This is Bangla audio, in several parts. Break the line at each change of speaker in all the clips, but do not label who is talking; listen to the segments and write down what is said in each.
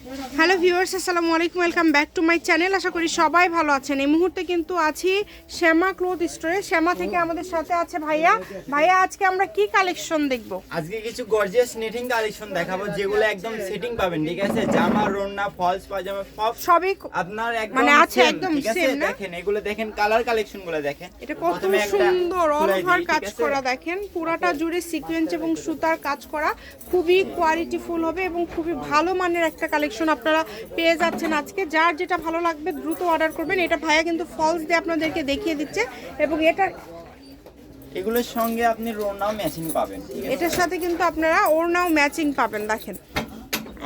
হ্যালো ভিউয়ার্স, আসসালামু আলাইকুম, welcome back to my channel. আশা করি সবাই ভালো আছেন। এই মুহূর্তে কিন্তু আছি শ্যামা ক্লথ স্টোরে। শ্যামা থেকে আমাদের সাথে আছে ভাইয়া। ভাইয়া, আজকে আমরা কি কালেকশন দেখব?
আজকে কিছু গর্জিয়াস নেটিং কালেকশন দেখাবো, যেগুলো একদম সেটিং পাবেন, ঠিক আছে? জামা, রোনা, ফলস পাজামা
সবই
আপনার একদম
মানে আছে
same,
একদম
ঠিক আছে?
সেম না?
দেখেন এগুলো, দেখেন কালার কালেকশন গুলো দেখেন।
এটা কত সুন্দর অল ওভার কাজ করা, দেখেন পুরাটা জুড়ে সিকোয়েন্স এবং সুতার কাজ করা, খুবই কোয়ালিটিফুল হবে এবং খুবই ভালো মানের একটা কালেকশন আপনারা পেয়ে যাচ্ছেন আজকে। যার যেটা ভালো লাগবে দ্রুত অর্ডার করবেন। এটা ভাইয়া কিন্তু ফলস দিয়ে আপনাদেরকে দেখিয়ে দিচ্ছে এবং এটা
এগুলোর সঙ্গে আপনি রোনাও ম্যাচিং পাবেন, ঠিক আছে?
এটার সাথে কিন্তু আপনারা ওড়নাও ম্যাচিং পাবেন। দেখেন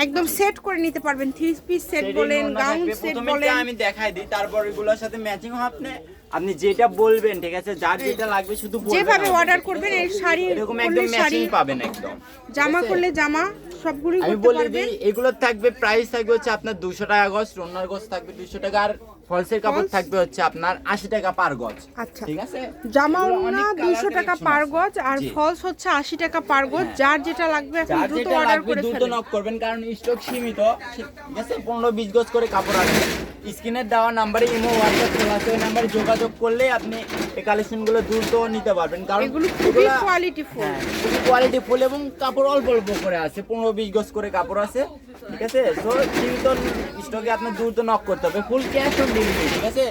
একদম সেট করে নিতে পারবেন, 3 পিস সেট বলেন, গাউন সেট বলেন।
আমি দেখাই দিই, তারপর এগুলোর সাথে ম্যাচিং হবে। আপনি যেটা বলবেন, ঠিক আছে? যার যেটা লাগবে শুধু বলবেন,
যেভাবে অর্ডার করবেন। এই শাড়ি
এরকম
করলে
একদম
শাড়ি,
ম্যাচিং পাবেন একদম।
জামা করলে জামা, সবগুলোই
আমি
করতে
বলে
পারবেন।
দিই, এগুলো থাকবে প্রাইস থাকবে হচ্ছে আপনার 200 টাকা গজ, রোনার গজ থাকবে 200 টাকা, আর ফলসের কাপড় থাকবে হচ্ছে আপনার 80 টাকা পার গজ।
আচ্ছা,
ঠিক আছে?
জামা
এগুলো
ওড়না
অনেক
200 টাকা
color
পার
collection
গজ আর
জি।
ফলস হচ্ছে 80 টাকা পার গজ। যার যেটা লাগবে এখন
যার
দ্রুত
যেটা
অর্ডার
লাগবে
করে
দ্রুত
ফেলুন।
নক করবেন, কারণ স্টক সীমিত, ঠিক আছে? 15-20 গজ করে কাপড় আছে। স্ক্রিনের দেওয়া নাম্বারে ইমো, হোয়াটসঅ্যাপ খোলা আছে, ওই নাম্বারে যোগাযোগ করলে আপনি এই কালেকশনগুলো দ্রুত নিতে পারবেন, কারণ
এগুলো খুবই কোয়ালিটিফুল।
খুবই কোয়ালিটিফুল এবং কাপড় অল্প অল্প করে আছে, 15-20 গজ করে কাপড় আছে, ঠিক আছে? তো সীমিত স্টকে আপনি দ্রুত নক করতে হবে। ফুল ক্যাশ অন ডেলিভারি, ঠিক আছে?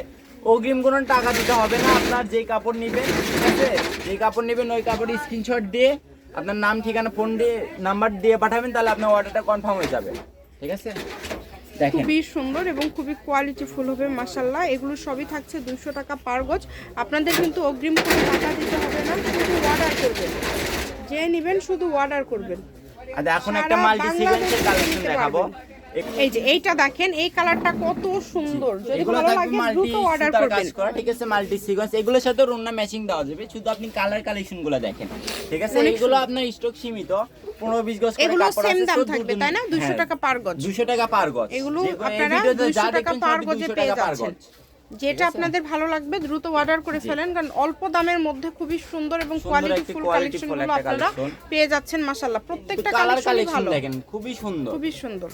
অগ্রিম কোনো টাকা দিতে হবে না। আপনার যেই কাপড় নেবেন, ঠিক আছে, যেই কাপড় নেবেন ওই কাপড়ের স্ক্রিনশট দিয়ে আপনার নাম, ঠিকানা, ফোন দিয়ে, নাম্বার দিয়ে পাঠাবেন, তাহলে আপনার অর্ডারটা কনফার্ম হয়ে যাবে, ঠিক আছে? দেখেন
খুবই সুন্দর এবং খুবই কোয়ালিটিফুল হবে মাশাআল্লাহ। এগুলো সবই থাকছে 200 টাকা পার গজ। আপনাদের কিন্তু অগ্রিম কোনো টাকা দিতে হবে না, শুধু অর্ডার করবেন। যে নেবেন শুধু অর্ডার করবেন।
আর এখন একটা
সারা
মাল্টি সিকোয়েন্সের
বাংলাদেশে
কালেকশন
নিতে
দেখাবো।
পারবেন। এই যে এইটা দেখেন, এই কালারটা কত সুন্দর। যদি
এগুলো
ভালো
থাকবে
লাগে
মাল্টি
দ্রুত অর্ডার
সুতার
করবেন।
কাজ করা, ঠিক আছে? মাল্টি সিকোয়েন্স, এগুলোর সাথে রুনা ম্যাচিং দেওয়া যাবে। শুধু আপনি কালার কালেকশনগুলো দেখেন, ঠিক আছে?
অনেক
এগুলো
সুন্দর।
আপনার স্টক সীমিত, 15-20 গজ করে
এগুলো
কাপড়
সেম
আছে,
দাম
তো
থাকবে
দুটো
তাই না? 200 টাকা পার গজ।
200 টাকা পার গজ।
এগুলো
এই
আপনারা
ভিডিওতে
200
যা
টাকা
দেখছেন
পার
সবই
গজে
200
পেয়ে
টাকা পার
যাচ্ছেন।
গজ।
যেটা আপনাদের ভালো লাগবে দ্রুত অর্ডার করে ফেলেন, কারণ অল্প দামের মধ্যে খুবই সুন্দর এবং কোয়ালিটিফুল কালেকশনগুলো
একটা
আপনারা
কালেকশন
পেয়ে যাচ্ছেন মাশাআল্লাহ। প্রত্যেকটা
কালার
কালেকশনই
কালেকশন
ভালো,
দেখেন, খুবই সুন্দর,
খুবই সুন্দর।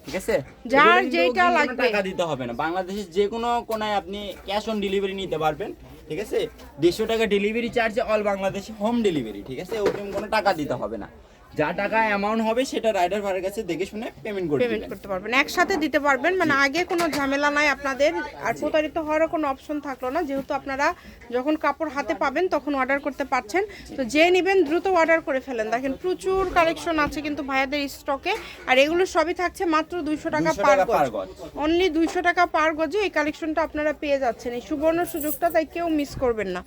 ঠিক আছে?
যার
এগুলো কিন্তু
যেটা
অগ্রিম কোনো
লাগবে
টাকা দিতে হবে না। বাংলাদেশের যে কোনো কোনায় আপনি ক্যাশ অন ডেলিভারি নিতে পারবেন, ঠিক আছে? 150 টাকা ডেলিভারি চার্জে অল বাংলাদেশে হোম ডেলিভারি, ঠিক আছে? অগ্রিম কোনো টাকা দিতে হবে না। যা টাকা অ্যামাউন্ট হবে সেটা রাইডার ভাইয়ের কাছে দেখে শুনে পেমেন্ট
করতে পারবেন, একসাথে দিতে পারবেন। মানে আগে কোনো ঝামেলা নাই আপনাদের, আর প্রতারিত হওয়ারও কোনো অপশন থাকলো না, যেহেতু আপনারা যখন কাপড় হাতে পাবেন তখন অর্ডার করতে পারছেন। তো যে নেবেন দ্রুত অর্ডার করে ফেলেন। দেখেন প্রচুর কালেকশন আছে কিন্তু ভাইয়াদের স্টকে, আর এগুলো সবই থাকছে মাত্র 200 টাকা পার গজ। অনলি 200 টাকা পার গজে এই কালেকশনটা আপনারা পেয়ে যাচ্ছেন। এই সুবর্ণ সুযোগটা তাই কেউ মিস করবেন না।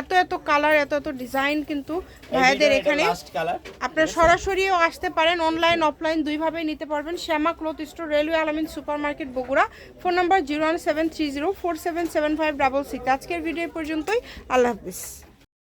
এত এত কালার, এত এত ডিজাইন কিন্তু ভাইয়াদের এখানে। আপনারা সরাসরিও আসতে পারেন, অনলাইন অফলাইন দুইভাবেই নিতে পারবেন। শ্যামা ক্লথ স্টোর, রেলওয়ে আলামিন super market, Bogura. Phone number 01730477566। আজকের ভিডিও পর্যন্তই। আল্লাহ হাফিজ।